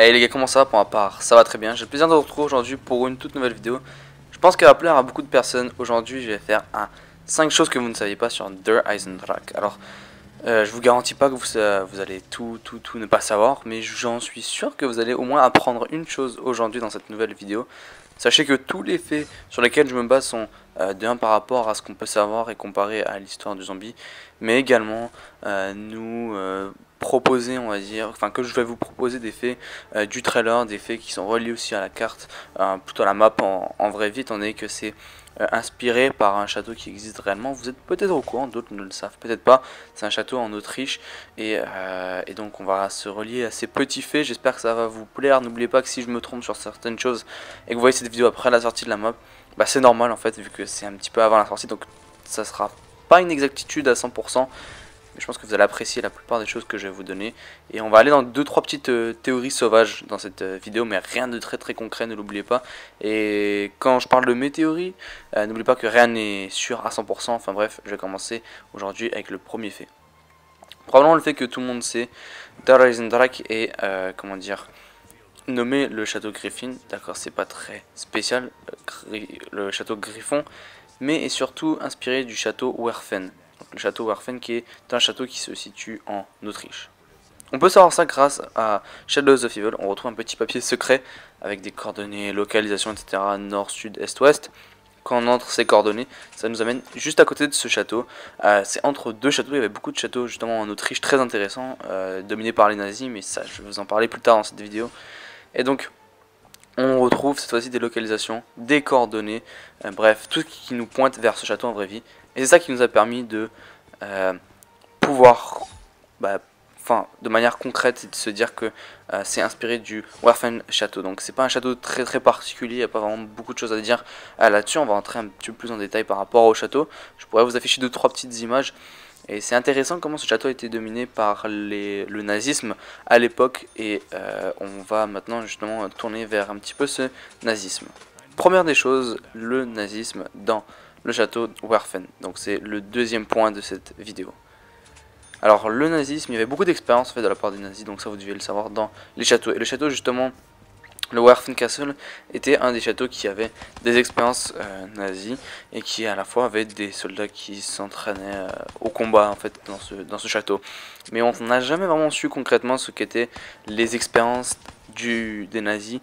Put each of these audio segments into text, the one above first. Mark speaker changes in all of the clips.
Speaker 1: Hey les gars, comment ça va pour ma part? Ça va très bien, j'ai le plaisir de vous retrouver aujourd'hui pour une toute nouvelle vidéo. Je pense qu'elle va plaire à beaucoup de personnes. Aujourd'hui je vais faire un 5 choses que vous ne saviez pas sur Der Eisendrache. Alors je vous garantis pas que vous allez tout ne pas savoir, mais j'en suis sûr que vous allez au moins apprendre une chose aujourd'hui dans cette nouvelle vidéo. Sachez que tous les faits sur lesquels je me base sont de 1 par rapport à ce qu'on peut savoir et comparer à l'histoire du zombie, mais également proposer, on va dire, enfin que je vais vous proposer des faits du trailer, des faits qui sont reliés aussi à la carte, plutôt à la map en vraie vie, étant donné que c'est inspiré par un château qui existe réellement. Vous êtes peut-être au courant, d'autres ne le savent peut-être pas. C'est un château en Autriche et donc on va se relier à ces petits faits. J'espère que ça va vous plaire. N'oubliez pas que si je me trompe sur certaines choses et que vous voyez cette vidéo après la sortie de la map, bah c'est normal en fait, vu que c'est un petit peu avant la sortie, donc ça sera pas une exactitude à 100%. Mais je pense que vous allez apprécier la plupart des choses que je vais vous donner. Et on va aller dans 2-3 petites théories sauvages dans cette vidéo, mais rien de très concret, ne l'oubliez pas. Et quand je parle de mes théories, n'oubliez pas que rien n'est sûr à 100%. Enfin bref, je vais commencer aujourd'hui avec le premier fait. Probablement le fait que tout le monde sait, Der Eisendrache est, comment dire, nommé le château Griffin. D'accord, c'est pas très spécial, le château Griffon, mais est surtout inspiré du château Werfen. Le château Werfen qui est un château qui se situe en Autriche. On peut savoir ça grâce à Shadows of Evil. On retrouve un petit papier secret avec des coordonnées, localisation, etc. Nord, sud, est, ouest. Quand on entre ces coordonnées, ça nous amène juste à côté de ce château. C'est entre deux châteaux. Il y avait beaucoup de châteaux justement en Autriche très intéressants, dominés par les nazis, mais ça je vais vous en parler plus tard dans cette vidéo. Et donc on retrouve cette fois-ci des localisations, des coordonnées, bref, tout ce qui nous pointe vers ce château en vraie vie. Et c'est ça qui nous a permis de pouvoir, de manière concrète, de se dire que c'est inspiré du Werfen château. Donc c'est pas un château très particulier, il n'y a pas vraiment beaucoup de choses à dire là-dessus. On va entrer un petit peu plus en détail par rapport au château. Je pourrais vous afficher 2-3 petites images. Et c'est intéressant comment ce château a été dominé par le nazisme à l'époque. Et on va maintenant justement tourner vers un petit peu ce nazisme. Première des choses, le nazisme dans le château Werfen. Donc c'est le deuxième point de cette vidéo. Alors le nazisme, il y avait beaucoup d'expériences faites de la part des nazis, donc ça vous devez le savoir dans les châteaux. Et le château justement, le Werfen Castle, était un des châteaux qui avait des expériences nazies et qui à la fois avait des soldats qui s'entraînaient au combat en fait dans ce château. Mais on n'a jamais vraiment su concrètement ce qu'étaient les expériences des nazis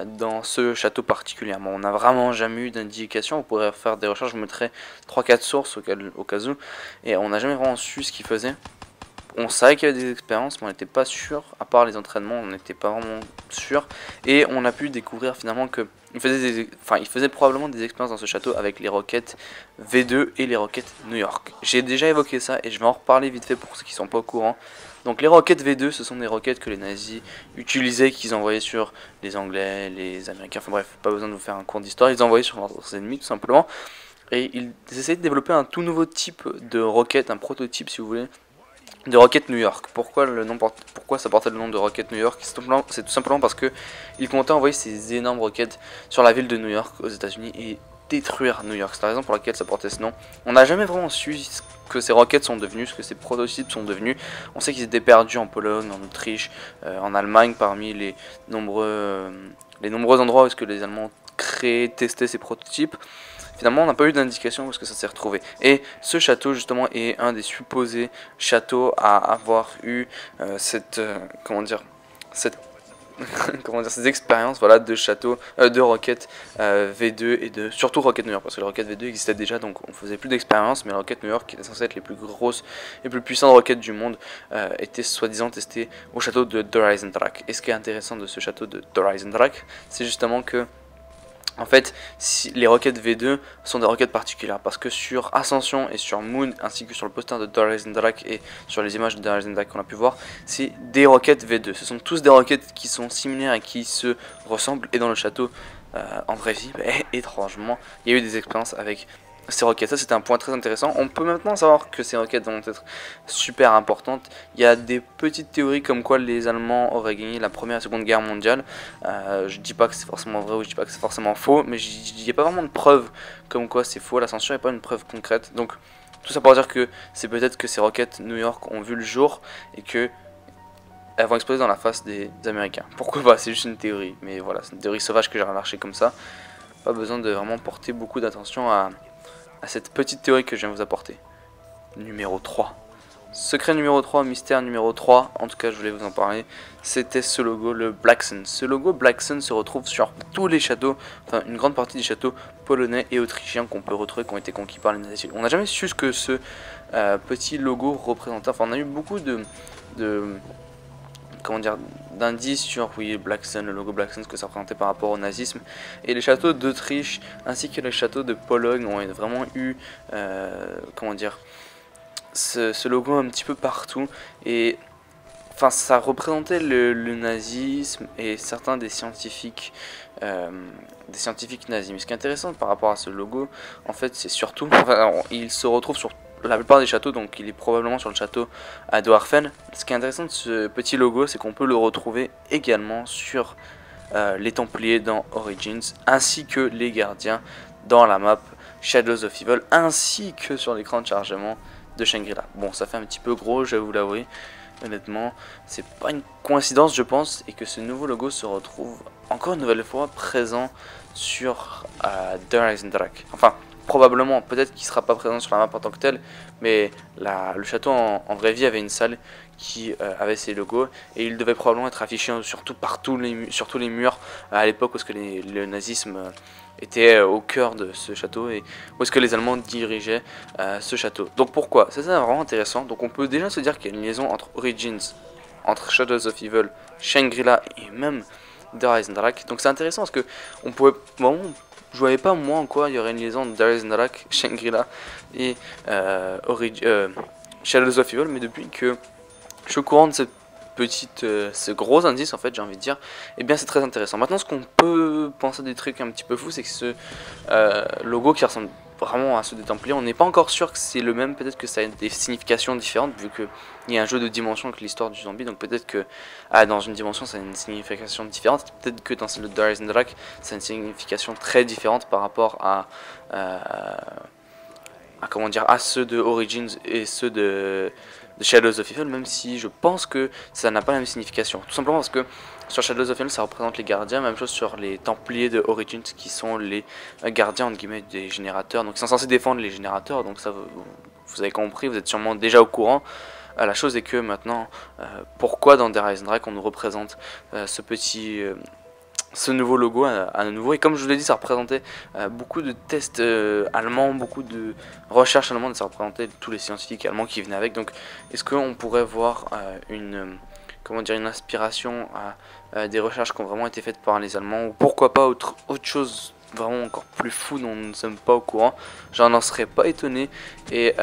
Speaker 1: dans ce château particulièrement. On n'a vraiment jamais eu d'indication. Vous pourrez faire des recherches, je mettrai 3-4 sources au cas où, et on n'a jamais vraiment su ce qu'ils faisaient. On savait qu'il y avait des expériences, mais on n'était pas sûr, à part les entraînements, on n'était pas vraiment sûr. Et on a pu découvrir finalement que il faisait probablement des expériences dans ce château avec les roquettes V2 et les roquettes New York. J'ai déjà évoqué ça et je vais en reparler vite fait pour ceux qui ne sont pas au courant. Donc les roquettes V2, ce sont des roquettes que les nazis utilisaient, qu'ils envoyaient sur les Anglais, les Américains, enfin bref, pas besoin de vous faire un cours d'histoire, ils envoyaient sur leurs ennemis tout simplement. Et ils essayaient de développer un tout nouveau type de roquette, un prototype si vous voulez, de Rocket New York. Pourquoi ça portait le nom de Rocket New York? C'est tout simplement parce que ils comptaient envoyer ces énormes roquettes sur la ville de New York aux États-Unis et détruire New York. C'est la raison pour laquelle ça portait ce nom. On n'a jamais vraiment su ce que ces roquettes sont devenues, ce que ces prototypes sont devenus. On sait qu'ils étaient perdus en Pologne, en Autriche, en Allemagne, parmi les nombreux endroits où est-ce que les Allemands créaient, testaient ces prototypes. Finalement, on n'a pas eu d'indication où est-ce que ça s'est retrouvé. Et ce château, justement, est un des supposés châteaux à avoir eu ces expériences, voilà, de châteaux, de roquettes V2 et surtout Rocket New York, parce que les roquettes V2 existaient déjà, donc on faisait plus d'expérience, mais les roquettes New York, qui étaient censées être les plus grosses et plus puissantes roquettes du monde, étaient soi-disant testées au château de Der Eisendrache. Et ce qui est intéressant de ce château de Der Eisendrache, c'est justement que en fait, les roquettes V2 sont des roquettes particulières parce que sur Ascension et sur Moon, ainsi que sur le poster de Der Eisendrache et sur les images de Der Eisendrache qu'on a pu voir, c'est des roquettes V2. Ce sont tous des roquettes qui sont similaires et qui se ressemblent. Et dans le château, en vraie vie, étrangement, il y a eu des expériences avec ces roquettes. Ça, c'était un point très intéressant. On peut maintenant savoir que ces roquettes vont être super importantes. Il y a des petites théories comme quoi les Allemands auraient gagné la première et seconde guerre mondiale. Je dis pas que c'est forcément vrai ou je dis pas que c'est forcément faux, mais il n'y a pas vraiment de preuve comme quoi c'est faux. L'ascension n'est pas une preuve concrète. Donc tout ça pour dire que c'est peut-être que ces roquettes New York ont vu le jour et que elles vont exploser dans la face des Américains. Pourquoi pas, c'est juste une théorie, mais voilà, c'est une théorie sauvage que j'ai relâchée comme ça. Pas besoin de vraiment porter beaucoup d'attention à cette petite théorie que je viens de vous apporter. Numéro 3. Secret numéro 3, mystère numéro 3, en tout cas je voulais vous en parler, c'était ce logo, le Black Sun. Ce logo Black Sun se retrouve sur tous les châteaux, enfin une grande partie des châteaux polonais et autrichiens qu'on peut retrouver, qui ont été conquis par les nazis. On n'a jamais su ce que ce petit logo représentait, enfin on a eu beaucoup comment dire, d'indices sur Black Sun, le logo Black Sun, ce que ça représentait par rapport au nazisme. Et les châteaux d'Autriche ainsi que les châteaux de Pologne ont vraiment eu, comment dire, ce logo un petit peu partout. Et enfin, ça représentait le nazisme et certains des scientifiques nazis. Mais ce qui est intéressant par rapport à ce logo, en fait, c'est surtout, enfin, il se retrouve sur la plupart des châteaux, donc il est probablement sur le château de Harfen. Ce qui est intéressant de ce petit logo, c'est qu'on peut le retrouver également sur les Templiers dans Origins, ainsi que les gardiens dans la map Shadows of Evil, ainsi que sur l'écran de chargement de Shangri-La. Bon, ça fait un petit peu gros, je vais vous l'avouer, honnêtement, c'est pas une coïncidence, je pense, et que ce nouveau logo se retrouve encore une nouvelle fois présent sur The Rising Dark. Enfin, probablement, peut-être qu'il sera pas présent sur la map en tant que tel, mais le château en vraie vie avait une salle qui avait ses logos, et il devait probablement être affiché surtout sur tous les murs à l'époque où le nazisme était au cœur de ce château, et où est-ce que les Allemands dirigeaient ce château. Donc pourquoi? C'est vraiment intéressant. Donc on peut déjà se dire qu'il y a une liaison entre Origins, entre Shadows of Evil, Shangri-La et même The Rising Dark. Donc c'est intéressant parce que on pouvait, bon, je voyais pas moi en quoi il y aurait une liaison entre The Rising Dark, Shangri-La et Shadows of Evil, mais depuis que je suis au courant de ce gros indice, en fait, j'ai envie de dire, et bien c'est très intéressant. Maintenant, ce qu'on peut penser des trucs un petit peu fous, c'est que ce logo qui ressemble vraiment à ceux des Templiers, on n'est pas encore sûr que c'est le même. Peut-être que ça a des significations différentes, vu qu'il y a un jeu de dimension avec l'histoire du zombie, donc peut-être que dans une dimension ça a une signification différente, peut-être que dans celle de Rise and Dark ça a une signification très différente par rapport à comment dire, à ceux de Origins et ceux de Shadows of Evil, même si je pense que ça n'a pas la même signification. Tout simplement parce que sur Shadows of Evil, ça représente les gardiens, même chose sur les Templiers de Origins, qui sont les gardiens, entre guillemets, des générateurs. Donc ils sont censés défendre les générateurs, donc ça, vous avez compris, vous êtes sûrement déjà au courant. La chose est que maintenant, pourquoi dans The Rise and Dark on nous représente ce nouveau logo à nouveau, et comme je vous l'ai dit, ça représentait beaucoup de tests allemands, beaucoup de recherches allemandes, ça représentait tous les scientifiques allemands qui venaient avec. Donc est-ce qu'on pourrait voir une inspiration à des recherches qui ont vraiment été faites par les Allemands, ou pourquoi pas autre chose vraiment encore plus fou dont nous ne sommes pas au courant? J'en serais pas étonné. Et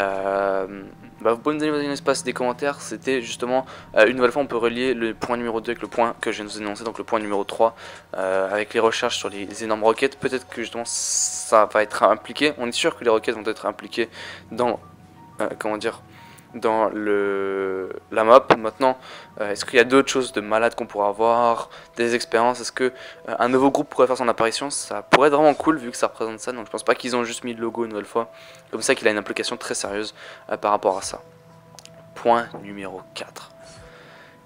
Speaker 1: vous pouvez nous donner dans l'espace des commentaires. C'était justement une nouvelle fois, on peut relier le point numéro 2 avec le point que je viens de vous annoncer, donc le point numéro 3, avec les recherches sur les énormes roquettes. Peut-être que justement ça va être impliqué. On est sûr que les roquettes vont être impliquées dans dans la map. Maintenant, est-ce qu'il y a d'autres choses de malades qu'on pourra avoir, des expériences? Est-ce que un nouveau groupe pourrait faire son apparition? Ça pourrait être vraiment cool vu que ça représente ça. Donc je pense pas qu'ils ont juste mis le logo une nouvelle fois. Comme ça, qu'il a une implication très sérieuse par rapport à ça. Point numéro 4.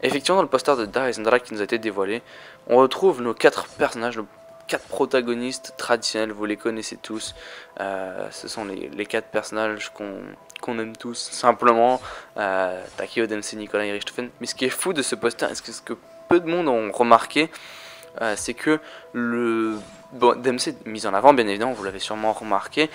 Speaker 1: Effectivement, dans le poster de The Rise and Dark qui nous a été dévoilé, on retrouve nos 4 personnages, nos 4 protagonistes traditionnels. Vous les connaissez tous. Ce sont les 4 personnages qu'on aime tous, simplement. Takeo, Dempsey, Nicolas et Richthofen. Mais ce qui est fou de ce poster, et ce que peu de monde ont remarqué, c'est que Dempsey est mis en avant, bien évidemment, vous l'avez sûrement remarqué,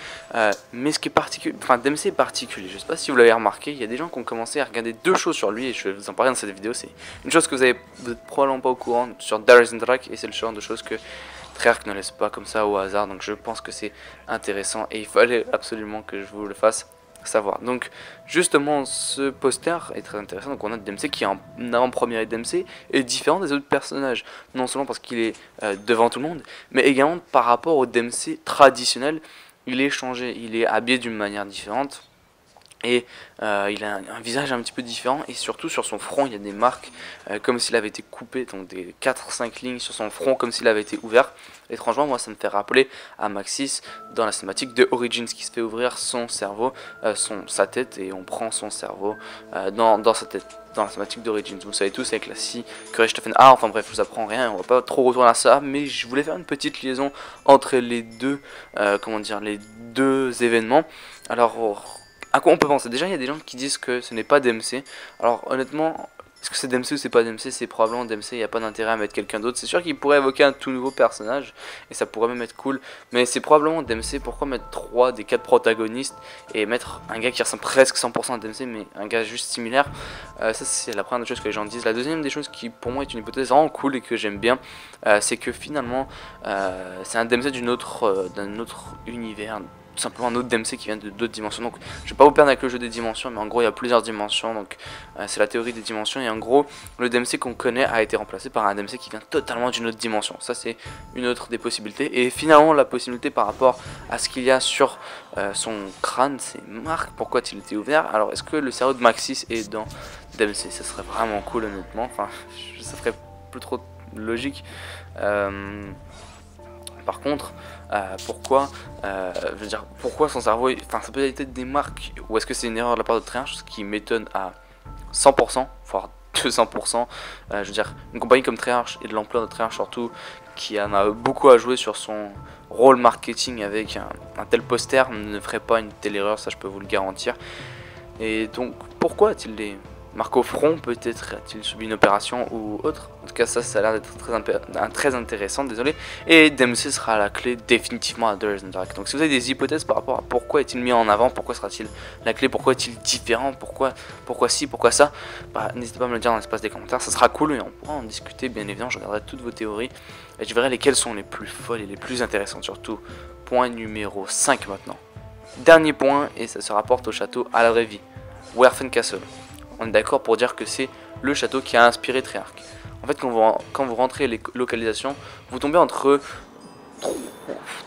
Speaker 1: mais ce qui est particulier, enfin Dempsey est particulier, je sais pas si vous l'avez remarqué, il y a des gens qui ont commencé à regarder 2 choses sur lui, et je vais vous en parler dans cette vidéo. C'est une chose que vous êtes probablement pas au courant sur The Rise and Dark, et c'est le genre de choses que Treyarch ne laisse pas comme ça au hasard, donc je pense que c'est intéressant, et il fallait absolument que je vous le fasse savoir. Donc justement, ce poster est très intéressant. Donc on a Dempsey qui est en avant-première, et Dempsey est différent des autres personnages, non seulement parce qu'il est devant tout le monde, mais également par rapport au Dempsey traditionnel. Il est changé, il est habillé d'une manière différente. Et il a un visage un petit peu différent, et surtout sur son front il y a des marques comme s'il avait été coupé, donc des 4-5 lignes sur son front comme s'il avait été ouvert. Étrangement, moi ça me fait rappeler à Maxis dans la cinématique de Origins qui se fait ouvrir son cerveau, sa tête, et on prend son cerveau dans sa tête, dans la cinématique d'Origins. Vous savez tous avec la scie que Richthofen a, enfin bref, je vous apprends rien, on va pas trop retourner à ça, mais je voulais faire une petite liaison entre les deux, les deux événements. Alors, à quoi on peut penser? Déjà, il y a des gens qui disent que ce n'est pas DMC. Alors, honnêtement, est-ce que c'est DMC ou c'est pas DMC? C'est probablement DMC, il n'y a pas d'intérêt à mettre quelqu'un d'autre. C'est sûr qu'il pourrait évoquer un tout nouveau personnage, et ça pourrait même être cool, mais c'est probablement DMC. Pourquoi mettre 3 des 4 protagonistes et mettre un gars qui ressemble presque 100% à DMC, mais un gars juste similaire? Ça, c'est la première des choses que les gens disent. La deuxième des choses qui, pour moi, est une hypothèse vraiment cool et que j'aime bien, c'est que finalement, c'est un DMC d'un autre univers, tout simplement un autre DMC qui vient de d'autres dimensions. Donc je vais pas vous perdre avec le jeu des dimensions, mais en gros il y a plusieurs dimensions, donc c'est la théorie des dimensions, et en gros le DMC qu'on connaît a été remplacé par un DMC qui vient totalement d'une autre dimension. Ça c'est une autre des possibilités, et finalement la possibilité par rapport à ce qu'il y a sur son crâne, c'est marque, pourquoi il était ouvert. Alors est-ce que le cerveau de Maxis est dans DMC? Ça serait vraiment cool honnêtement, enfin ça ferait plus trop logique. Par contre, pourquoi son cerveau, enfin ça peut être des marques, ou est-ce que c'est une erreur de la part de Treyarch, ce qui m'étonne à 100%, voire 200%. Je veux dire, une compagnie comme Treyarch, et de l'ampleur de Treyarch surtout, qui en a beaucoup à jouer sur son rôle marketing avec un tel poster, ne ferait pas une telle erreur, ça je peux vous le garantir. Et donc, pourquoi a-t-il des marques au front? Peut-être a-t-il subi une opération ou autre. En tout cas, ça a l'air d'être très intéressant, désolé. Et DMC sera la clé définitivement à The Risen Dark. Donc si vous avez des hypothèses par rapport à pourquoi est-il mis en avant, pourquoi sera-t-il la clé, pourquoi est-il différent, pourquoi ci, pourquoi ça, bah, n'hésitez pas à me le dire dans l'espace des commentaires, ça sera cool et on pourra en discuter bien évidemment. Je regarderai toutes vos théories et je verrai lesquelles sont les plus folles et les plus intéressantes surtout. Point numéro 5 maintenant. Dernier point, et ça se rapporte au château à la vraie vie, Werfen Castle. On est d'accord pour dire que c'est le château qui a inspiré Treyarch. En fait, quand vous rentrez les localisations, vous tombez entre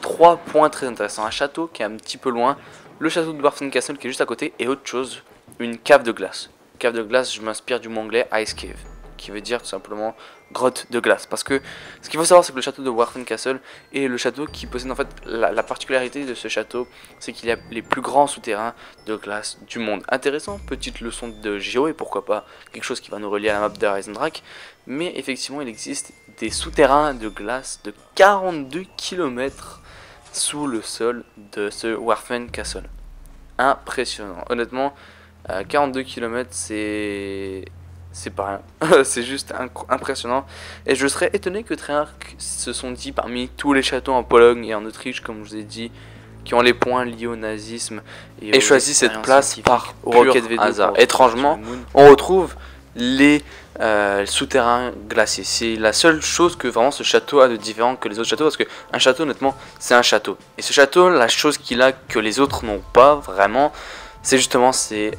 Speaker 1: 3 points très intéressants. Un château qui est un petit peu loin, le château de Werfen Castle qui est juste à côté, et autre chose, une cave de glace. Cave de glace, je m'inspire du mot anglais Ice Cave, qui veut dire tout simplement grotte de glace. Parce que ce qu'il faut savoir, c'est que le château de Werfen Castle est le château qui possède en fait la particularité de ce château, c'est qu'il y a les plus grands souterrains de glace du monde. Intéressant, petite leçon de géo, et pourquoi pas quelque chose qui va nous relier à la map de Risen Dark. Mais effectivement, il existe des souterrains de glace de 42 km sous le sol de ce Werfen Castle. Impressionnant. Honnêtement, 42 km, c'est pas rien, c'est juste impressionnant. Et je serais étonné que Treyarch se sont dit, parmi tous les châteaux en Pologne et en Autriche, comme je vous ai dit, qui ont les points liés au nazisme, et choisi cette place par Rocket V2 hasard. Étrangement, on retrouve les souterrains glaciers. C'est la seule chose que vraiment ce château a de différent que les autres châteaux, parce que un château, honnêtement, c'est un château. Et ce château, la chose qu'il a que les autres n'ont pas vraiment, c'est justement cette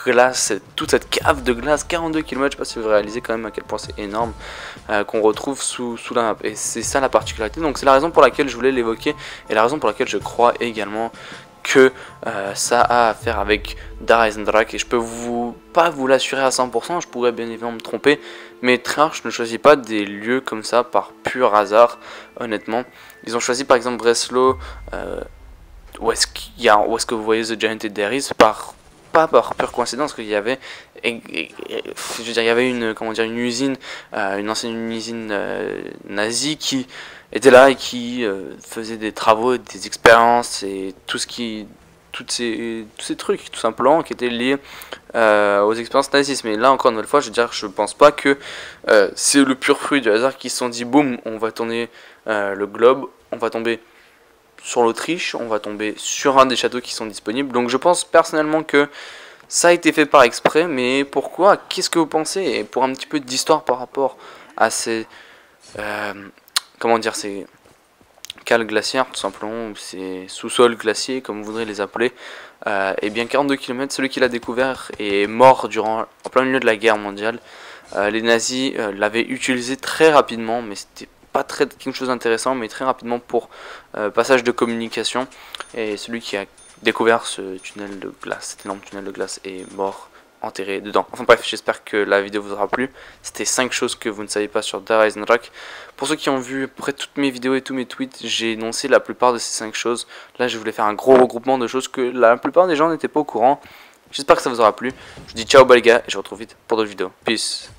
Speaker 1: glace, toute cette cave de glace, 42 km, je sais pas si vous réalisez quand même à quel point c'est énorme, qu'on retrouve sous la map. Et c'est ça la particularité, donc c'est la raison pour laquelle je voulais l'évoquer, et la raison pour laquelle je crois également que ça a à faire avec The Risen Dark. Et je peux pas vous l'assurer à 100%, je pourrais bien évidemment me tromper, mais Treyarch ne choisit pas des lieux comme ça par pur hasard, honnêtement. Ils ont choisi par exemple Breslau, où est-ce que vous voyez The Giant et There Is, pas par pure coïncidence, qu'il y avait, je veux dire, il y avait une usine, une ancienne usine nazie qui était là et qui faisait des travaux, des expériences et tous ces trucs tout simplement qui étaient liés aux expériences nazistes. Mais là encore une fois, je veux dire, je pense pas que c'est le pur fruit du hasard qui se sont dit boum, on va tourner le globe, on va tomber sur l'Autriche, on va tomber sur un des châteaux qui sont disponibles. Donc je pense personnellement que ça a été fait par exprès, mais pourquoi? Qu'est-ce que vous pensez? Et pour un petit peu d'histoire par rapport à ces ces cales glaciaires, tout simplement, ou ces sous-sols glaciers, comme vous voudrez les appeler, et bien 42 km, celui qui l'a découvert est mort en plein milieu de la guerre mondiale. Les nazis l'avaient utilisé très rapidement, mais c'était pas quelque chose d'intéressant, mais très rapidement pour passage de communication. Et celui qui a découvert ce tunnel de glace, cet énorme tunnel de glace, et mort enterré dedans. Enfin bref, j'espère que la vidéo vous aura plu. C'était 5 choses que vous ne saviez pas sur Dead Rising Rock. Pour ceux qui ont vu à peu près toutes mes vidéos et tous mes tweets, j'ai énoncé la plupart de ces 5 choses. Là, je voulais faire un gros regroupement de choses que la plupart des gens n'étaient pas au courant. J'espère que ça vous aura plu. Je vous dis ciao les gars, et je vous retrouve vite pour d'autres vidéos. Peace.